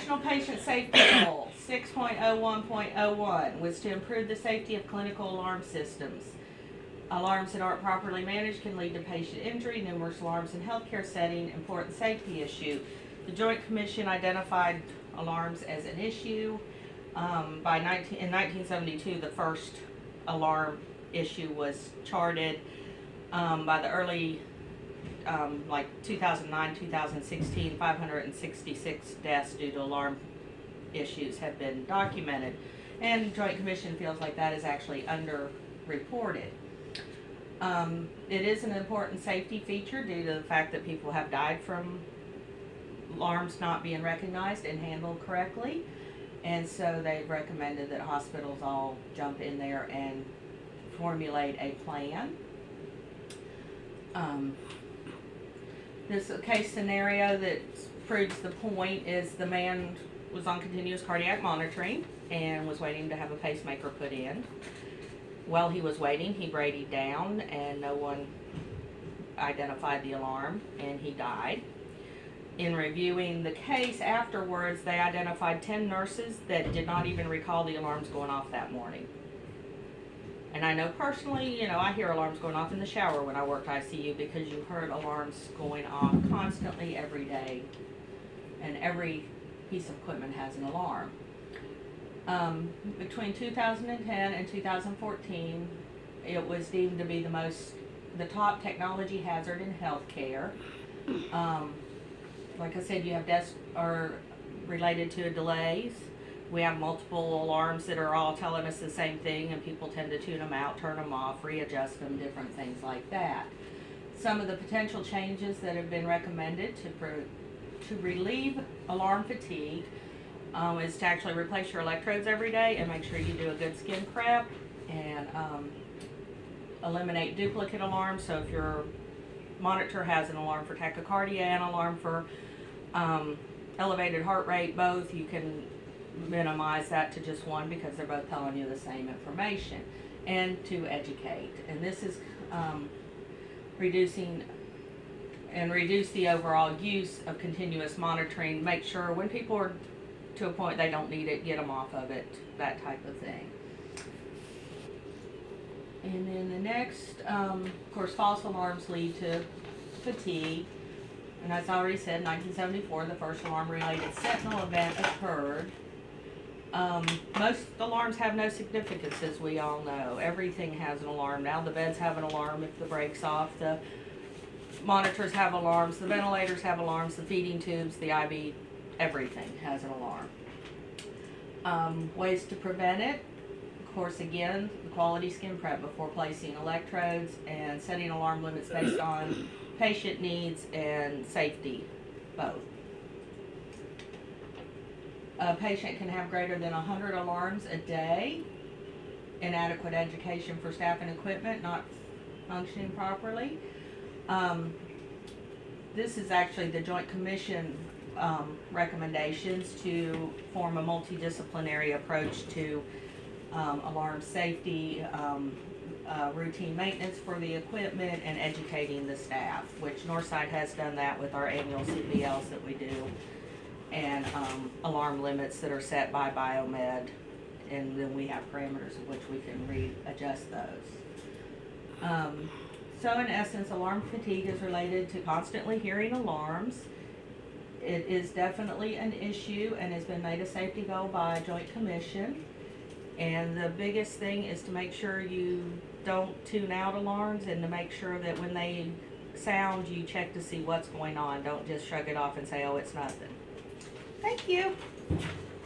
National Patient Safety Goal 6.01.01 was to improve the safety of clinical alarm systems. Alarms that aren't properly managed can lead to patient injury. Numerous alarms in healthcare setting, important safety issue. The Joint Commission identified alarms as an issue. In 1972, the first alarm issue was charted. By the early, like 2009, 2016, 566 deaths due to alarm issues have been documented. And the Joint Commission feels like that is actually underreported. It is an important safety feature due to the fact that people have died from alarms not being recognized and handled correctly. And so they've recommended that hospitals all jump in there and formulate a plan. This case scenario that proves the point is the man was on continuous cardiac monitoring and was waiting to have a pacemaker put in. While he was waiting, he bradied down and no one identified the alarm and he died. In reviewing the case afterwards, they identified 10 nurses that did not even recall the alarms going off that morning. And I know personally, I hear alarms going off in the shower when I worked ICU because you heard alarms going off constantly every day. And every piece of equipment has an alarm. Between 2010 and 2014, it was deemed to be the top technology hazard in healthcare. Like I said, you have deaths are related to delays. We have multiple alarms that are all telling us the same thing, and people tend to tune them out, turn them off, readjust them, different things like that. Some of the potential changes that have been recommended to relieve alarm fatigue is to actually replace your electrodes every day and make sure you do a good skin prep and eliminate duplicate alarms. So if your monitor has an alarm for tachycardia and an alarm for elevated heart rate, both, you can minimize that to just one because they're both telling you the same information. And to educate. And this is reduce the overall use of continuous monitoring. Make sure when people are to a point they don't need it, get them off of it, that type of thing. And then the next, of course, false alarms lead to fatigue. And as I already said, in 1974, the first alarm-related sentinel event occurred. Most alarms have no significance, as we all know. Everything has an alarm now. The beds have an alarm if the break's off. The monitors have alarms. The ventilators have alarms. The feeding tubes, the IV, everything has an alarm. Ways to prevent it. Of course, again, the quality skin prep before placing electrodes and setting alarm limits based on patient needs and safety, both. A patient can have greater than 100 alarms a day. Inadequate education for staff and equipment not functioning properly. This is actually the Joint Commission recommendations to form a multidisciplinary approach to alarm safety, routine maintenance for the equipment, and educating the staff, which Northside has done that with our annual CBLs that we do, and alarm limits that are set by Biomed, and then we have parameters of which we can readjust those. So in essence, alarm fatigue is related to constantly hearing alarms. It is definitely an issue and has been made a safety goal by a Joint Commission. And the biggest thing is to make sure you don't tune out alarms and to make sure that when they sound, you check to see what's going on. Don't just shrug it off and say, oh, it's nothing. Thank you.